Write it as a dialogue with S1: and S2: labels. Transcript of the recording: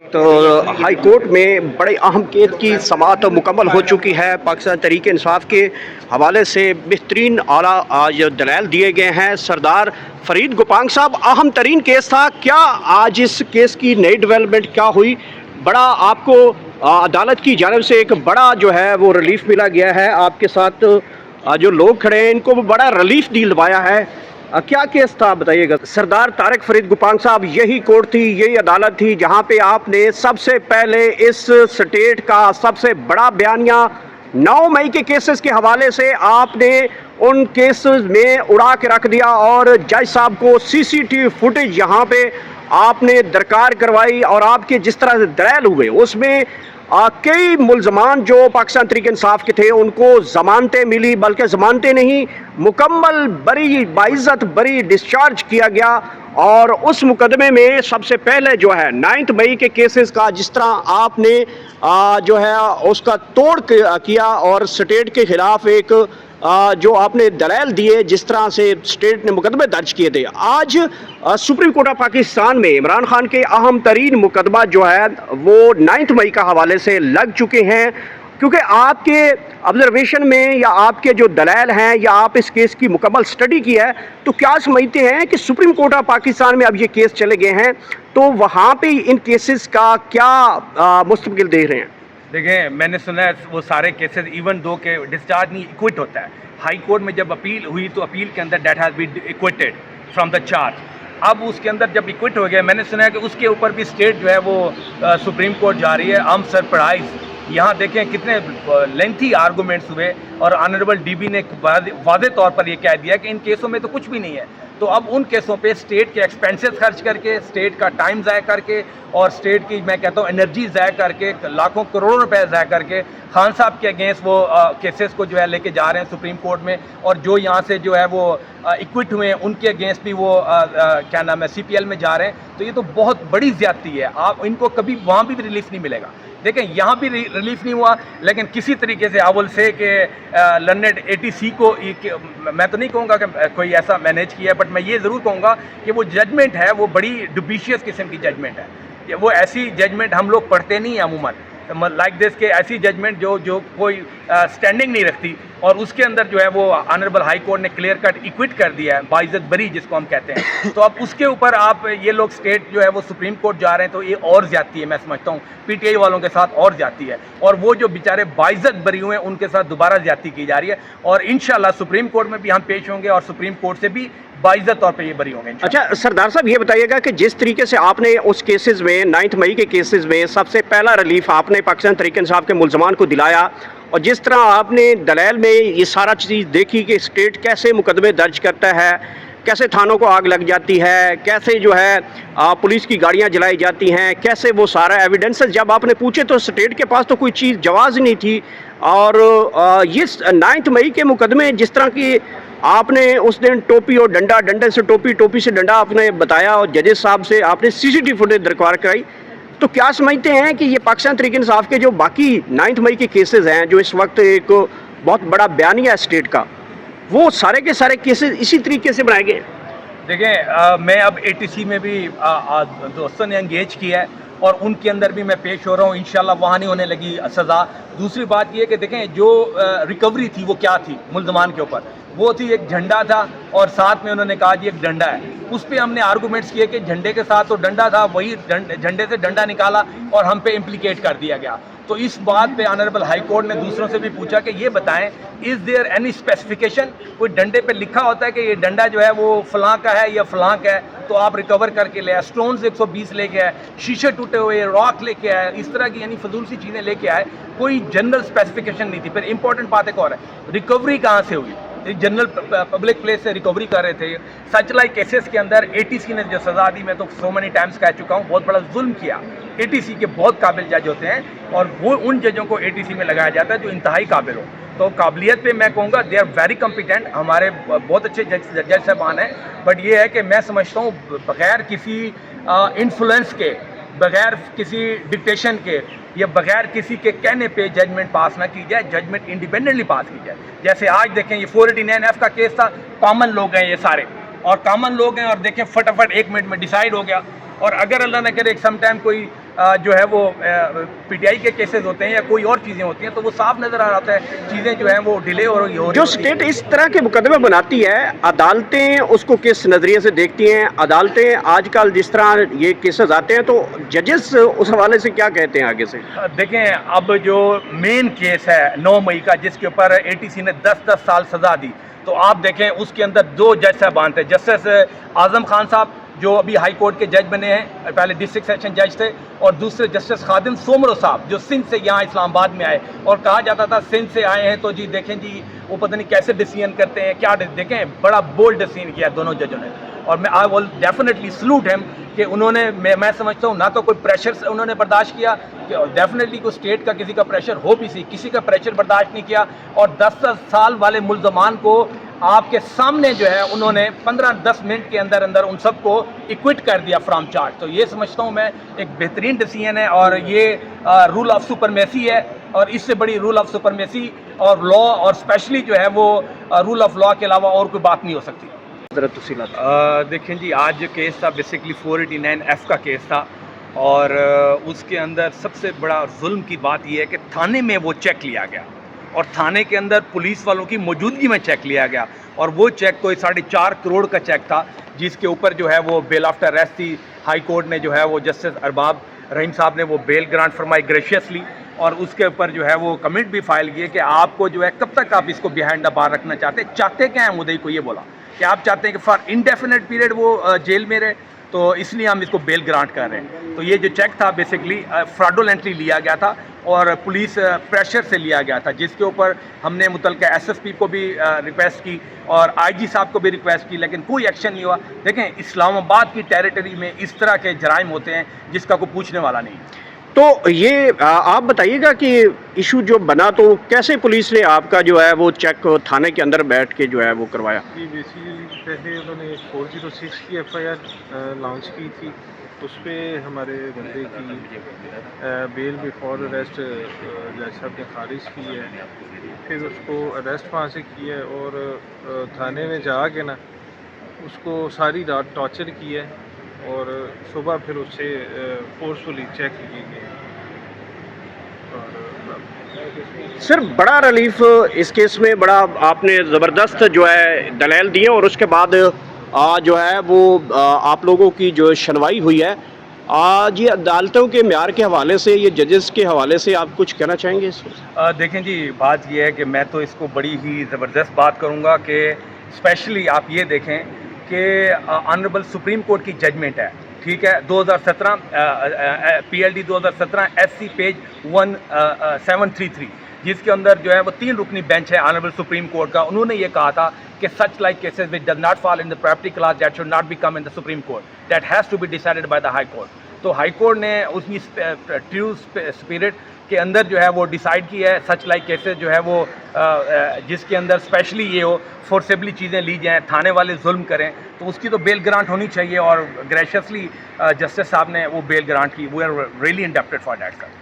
S1: تو high court میں بڑے اہم کیس کی سماعت مکمل ہو چکی ہے۔ پاکستان تحریک انصاف کے حوالے سے بہترین اعلیٰ آج دلائل دیے گئے ہیں۔ سردار فرید گوپانگ صاحب، اہم ترین کیس تھا، کیا آج اس کیس کی نئی ڈیولپمنٹ کیا ہوئی؟ بڑا آپ کو عدالت کی جانب سے ایک بڑا جو ہے وہ ریلیف ملا گیا ہے، آپ کے ساتھ جو لوگ کھڑے ہیں ان کو بڑا ریلیف دلوایا ہے۔ کیا کیس تھا بتائیے گا؟ سردار طارق فرید گوپانگ صاحب، یہی کورٹ تھی، یہی عدالت تھی جہاں پہ آپ نے سب سے پہلے اس سٹیٹ کا سب سے بڑا بیانیہ 9 مئی کے کیسز کے حوالے سے آپ نے ان کیسز میں اڑا کے رکھ دیا، اور جج صاحب کو سی سی ٹی وی فوٹیج یہاں پہ آپ نے درکار کروائی، اور آپ کے جس طرح سے دلائل ہوئے اس میں کئی ملزمان جو پاکستان تحریک انصاف کے تھے ان کو ضمانتیں ملی، بلکہ ضمانتیں نہیں، مکمل بری، باعزت بری ڈسچارج کیا گیا۔ اور اس مقدمے میں سب سے پہلے جو ہے 9 مئی کے کیسز کا جس طرح آپ نے جو ہے اس کا توڑ کیا، اور سٹیٹ کے خلاف ایک جو آپ نے دلائل دیے، جس طرح سے سٹیٹ نے مقدمے درج کیے تھے، آج سپریم کورٹ آف پاکستان میں عمران خان کے اہم ترین مقدمہ جو ہے وہ 9 مئی کا حوالے سے لگ چکے ہیں۔ کیونکہ آپ کے آبزرویشن میں یا آپ کے جو دلائل ہیں یا آپ اس کیس کی مکمل سٹڈی کی ہے، تو کیا سمجھتے ہیں کہ سپریم کورٹ آف پاکستان میں اب یہ کیس چلے گئے ہیں تو وہاں پہ ان کیسز کا کیا مستقبل دیکھ رہے ہیں؟
S2: دیکھیں، میں نے سنا ہے وہ سارے کیسز ایون دو کہ ڈسچارج نہیں ایکوٹ ہوتا ہے۔ ہائی کورٹ میں جب اپیل ہوئی تو اپیل کے اندر that has been acquitted from the charge. اب اس کے اندر جب ایکوٹ ہو گیا، میں نے سنا ہے کہ اس کے اوپر بھی اسٹیٹ جو ہے وہ سپریم کورٹ جا رہی ہے۔ ام سرپرائز، یہاں دیکھیں کتنے لینتھی آرگومنٹس ہوئے، اور آنریبل ڈی بی نے واضح طور پر یہ کہہ دیا کہ ان کیسوں میں تو کچھ بھی نہیں ہے۔ تو اب ان کیسوں پہ اسٹیٹ کے ایکسپینسز خرچ کر کے، اسٹیٹ کا ٹائم ضائع کر کے، اور اسٹیٹ کی میں کہتا ہوں انرجی ضائع کر کے، لاکھوں کروڑوں روپے ضائع کر کے خان صاحب کے اگینسٹ وہ کیسز کو جو ہے لے کے جا رہے ہیں سپریم کورٹ میں، اور جو یہاں سے جو ہے وہ ایکوٹ ہوئے ہیں ان کے اگینسٹ بھی وہ کیا نام ہے سی پی ایل میں جا رہے ہیں۔ تو یہ تو بہت بڑی زیادتی ہے، آپ ان کو کبھی وہاں بھی ریلیف نہیں ملے گا۔ دیکھیں یہاں بھی ریلیف نہیں ہوا، لیکن کسی طریقے سے اول سے کہ لرنڈ اے ٹی سی کو، میں تو نہیں کہوں گا کہ کوئی ایسا مینیج کیا ہے، بٹ میں یہ ضرور کہوں گا کہ وہ ججمنٹ ہے وہ بڑی ڈوبیشیس قسم کی ججمنٹ ہے۔ وہ ایسی ججمنٹ ہم لوگ پڑھتے نہیں ہیں عموماً لائک دس، کہ ایسی ججمنٹ جو کوئی سٹینڈنگ نہیں رکھتی، اور اس کے اندر جو ہے وہ آنریبل ہائی کورٹ نے کلیئر کٹ ایکوٹ کر دیا ہے، باعزت بری جس کو ہم کہتے ہیں۔ تو اب اس کے اوپر آپ یہ لوگ اسٹیٹ جو ہے وہ سپریم کورٹ جا رہے ہیں، تو یہ اور زیادتی ہے، میں سمجھتا ہوں پی ٹی آئی والوں کے ساتھ اور زیادتی ہے، اور وہ جو بیچارے باعزت بری ہوئے ہیں ان کے ساتھ دوبارہ زیادتی کی جا رہی ہے، اور انشاءاللہ سپریم کورٹ میں بھی ہم پیش ہوں گے، اور سپریم کورٹ سے بھی باعزت طور پہ یہ بری ہوں گے۔
S1: اچھا سردار صاحب، یہ بتائیے گا کہ جس طریقے سے آپ نے اس کیسز میں 9 مئی کے کیسز میں سب سے پہلا ریلیف آپ نے پاکستان تحریک انصاف کے ملزمان کو دلایا، اور جس طرح آپ نے دلائل میں یہ سارا چیز دیکھی کہ اسٹیٹ کیسے مقدمے درج کرتا ہے، کیسے تھانوں کو آگ لگ جاتی ہے، کیسے جو ہے پولیس کی گاڑیاں جلائی جاتی ہیں، کیسے وہ سارا ایویڈنسز جب آپ نے پوچھے تو اسٹیٹ کے پاس تو کوئی چیز جواز نہیں تھی، اور یہ 9 مئی کے مقدمے جس طرح کی آپ نے اس دن ٹوپی اور ڈنڈا، ڈنڈے سے ٹوپی، ٹوپی سے ڈنڈا آپ نے بتایا، اور ججز صاحب سے آپ نے سی سی ٹی فوٹیج درکار کرائی، تو کیا سمجھتے ہیں کہ یہ پاکستان تحریک انصاف کے جو باقی 9 مئی کے کیسز ہیں جو اس وقت ایک بہت بڑا بیانیہ ہے اسٹیٹ کا، وہ سارے کے سارے کیسز اسی طریقے سے بنائے گئے ہیں؟
S2: دیکھیں میں اب اے ٹی سی میں بھی دوستوں نے انگیج کیا ہے، اور ان کے اندر بھی میں پیش ہو رہا ہوں، انشاءاللہ وہاں نہیں ہونے لگی سزا۔ دوسری بات یہ کہ دیکھیں جو ریکوری تھی وہ کیا تھی ملزمان کے اوپر، وہ تھی ایک جھنڈا تھا، اور ساتھ میں انہوں نے کہا جی ایک ڈنڈا ہے۔ اس پہ ہم نے آرگومنٹس کیے کہ جھنڈے کے ساتھ تو ڈنڈا تھا، وہی جھنڈے سے ڈنڈا نکالا اور ہم پہ امپلیکیٹ کر دیا گیا۔ تو اس بات پہ آنریبل ہائی کورٹ نے دوسروں سے بھی پوچھا کہ یہ بتائیں از دیئر اینی اسپیسیفکیشن، کوئی ڈنڈے پہ لکھا ہوتا ہے کہ یہ ڈنڈا جو ہے وہ فلاں کا ہے یا فلاں کا ہے، تو آپ ریکور کر کے لے آئے، اسٹونز 120 لے کے آئے، شیشے ٹوٹے ہوئے، راک لے کے آئے، اس طرح کی یعنی فضول سی چیزیں لے کے آئے، کوئی جنرل اسپیسیفکیشن نہیں تھی۔ پھر امپورٹنٹ بات ایک اور ہے، ریکوری کہاں سے ہوئی؟ جنرل پبلک پلیس سے ریکوری کر رہے تھے۔ سچ لائک کیسز کے اندر اے ٹی سی نے جو سزا دی، میں تو سو مینی ٹائمز کہہ چکا ہوں، بہت بڑا ظلم کیا۔ اے ٹی سی کے بہت قابل جج ہوتے ہیں، اور وہ ان ججوں کو اے ٹی سی میں لگایا جاتا ہے جو انتہائی قابل ہو۔ تو قابلیت پہ میں کہوں گا دے آر ویری کمپیٹنٹ، ہمارے بہت اچھے جج صاحبان ہیں، بٹ یہ ہے کہ میں سمجھتا ہوں بغیر کسی انفلوئنس کے، بغیر کسی ڈکٹیشن کے، یا بغیر کسی کے کہنے پہ ججمنٹ پاس نہ کی جائے، ججمنٹ انڈیپینڈنٹلی پاس کی جائے۔ جیسے آج دیکھیں یہ 489F کا کیس تھا، کامن لوگ ہیں یہ سارے، اور کامن لوگ ہیں، اور دیکھیں فٹافٹ 1 منٹ میں ڈیسائیڈ ہو گیا، اور اگر اللہ نہ کرے سم ٹائم کوئی جو ہے وہ پی ٹی آئی کے کیسز ہوتے ہیں یا کوئی اور چیزیں ہوتی ہیں تو وہ صاف نظر آ رہا ہے چیزیں جو ہیں وہ ڈیلے ہو رہی
S1: جو اسٹیٹ اس طرح کے مقدمے بناتی ہے عدالتیں اس کو کس نظریے سے دیکھتی ہیں؟ عدالتیں آج کل جس طرح یہ کیسز آتے ہیں تو ججز اس حوالے سے کیا کہتے ہیں آگے سے؟
S2: دیکھیں اب جو مین کیس ہے 9 مئی کا جس کے اوپر اے ٹی سی نے 10 سال سزا دی تو آپ دیکھیں اس کے اندر 2 جج صاحبان تھے، جسٹس اعظم خان صاحب جو ابھی ہائی کورٹ کے جج بنے ہیں، پہلے ڈسٹرکٹ سیشن جج تھے، اور دوسرے جسٹس خادم سومرو صاحب جو سندھ سے یہاں اسلام آباد میں آئے اور کہا جاتا تھا سندھ سے آئے ہیں تو جی دیکھیں جی وہ پتہ نہیں کیسے ڈیسیژن کرتے ہیں کیا دیکھیں بڑا بولڈ ڈیسیژن کیا دونوں ججوں نے، اور میں آئی ول ڈیفینیٹلی سلوٹ ہیم کہ انہوں نے میں سمجھتا ہوں نہ تو کوئی پریشر انہوں نے برداشت کیا کہ ڈیفینیٹلی کوئی اسٹیٹ کا کسی کا پریشر ہو بھی سی کسی کا پریشر برداشت نہیں کیا، اور 10 سال والے ملزمان کو آپ کے سامنے جو ہے انہوں نے 15-10 منٹ کے اندر ان سب کو ایکوٹ کر دیا فرام چارج، تو یہ سمجھتا ہوں میں ایک بہترین ڈیسیژن ہے اور یہ رول آف سپرمیسی ہے، اور اس سے بڑی رول آف سپرمیسی اور لا اور اسپیشلی جو ہے وہ رول آف لا کے علاوہ اور کوئی بات نہیں ہو سکتی۔ دیکھیں جی آج جو کیس تھا بیسکلی 489F کا کیس تھا، اور اس کے اندر سب سے بڑا ظلم کی بات یہ ہے کہ تھانے میں وہ چیک لیا گیا اور تھانے کے اندر پولیس والوں کی موجودگی میں چیک لیا گیا، اور وہ چیک کوئی 4.5 کروڑ کا چیک تھا جس کے اوپر جو ہے وہ بیل آفٹر ریسٹ تھی۔ ہائی کورٹ نے جو ہے وہ جسٹس ارباب رحیم صاحب نے وہ بیل گرانٹ فرمائی گریشیسلی، اور اس کے اوپر جو ہے وہ کمنٹ بھی فائل کیے کہ آپ کو جو ہے کب تک آپ اس کو بیہائنڈ دا بار رکھنا چاہتے کیا ہیں؟ مدعی کو یہ بولا کہ آپ چاہتے ہیں کہ فار انڈیفینٹ پیریڈ وہ جیل میں رہے، تو اس لیے ہم اس کو بیل گرانٹ کر رہے ہیں۔ تو یہ جو چیک تھا بیسکلی فراڈولنٹلی لیا گیا تھا اور پولیس پریشر سے لیا گیا تھا، جس کے اوپر ہم نے متعلقہ ایس ایس پی کو بھی ریکویسٹ کی اور آئی جی صاحب کو بھی ریکویسٹ کی، لیکن کوئی ایکشن نہیں ہوا۔ دیکھیں اسلام آباد کی ٹیریٹری میں اس طرح کے جرائم ہوتے ہیں جس کا کوئی پوچھنے والا نہیں۔
S1: تو یہ آپ بتائیے گا کہ ایشو جو بنا تو کیسے پولیس نے آپ کا جو ہے وہ چیک تھانے کے اندر بیٹھ کے جو ہے وہ کروایا؟
S3: جی بیسیکلی پہلے انہوں نے 406 کی ایف آئی آر لانچ کی تھی، اس پہ ہمارے بندے کی بیل بیفور اریسٹ جج صاحب نے خارج کی ہے، پھر اس کو اریسٹ وہاں سے کیا ہے اور تھانے میں جا کے نا اس کو ساری رات ٹارچر کیا ہے اور صبح پھر اس سے فورسفلی چیک لیے گئے۔
S1: سر بڑا ریلیف اس کیس میں بڑا آپ نے زبردست جو ہے دلائل دیے، اور اس کے بعد جو ہے وہ آپ لوگوں کی جو سنوائی ہوئی ہے آج یہ عدالتوں کے معیار کے حوالے سے یہ ججز کے حوالے سے آپ کچھ کہنا چاہیں گے اس میں؟
S2: دیکھیں جی بات یہ ہے کہ میں تو اس کو بڑی ہی زبردست بات کروں گا کہ اسپیشلی آپ یہ دیکھیں کہ آنریبل سپریم کورٹ کی ججمنٹ ہے، ٹھیک ہے، 2017 P L D 2017 S C page 1733 جس کے اندر جو ہے وہ 3 رکنی بینچ ہے آنریبل سپریم کورٹ کا، انہوں نے یہ کہا تھا کہ such like cases which does not fall in the property class that should not be come in the supreme court that has to be decided by the high court. تو high court نے اس کی true spirit کے اندر جو ہے وہ decide کی ہے سچ لائک کیسز جو ہے وہ جس کے اندر اسپیشلی یہ ہو فورسیبلی چیزیں لی جائیں، تھانے والے ظلم کریں، تو اس کی تو بیل گرانٹ ہونی چاہیے، اور گریشیسلی جسٹس صاحب نے وہ بیل گرانٹ کی۔ We are really indebted for that sir.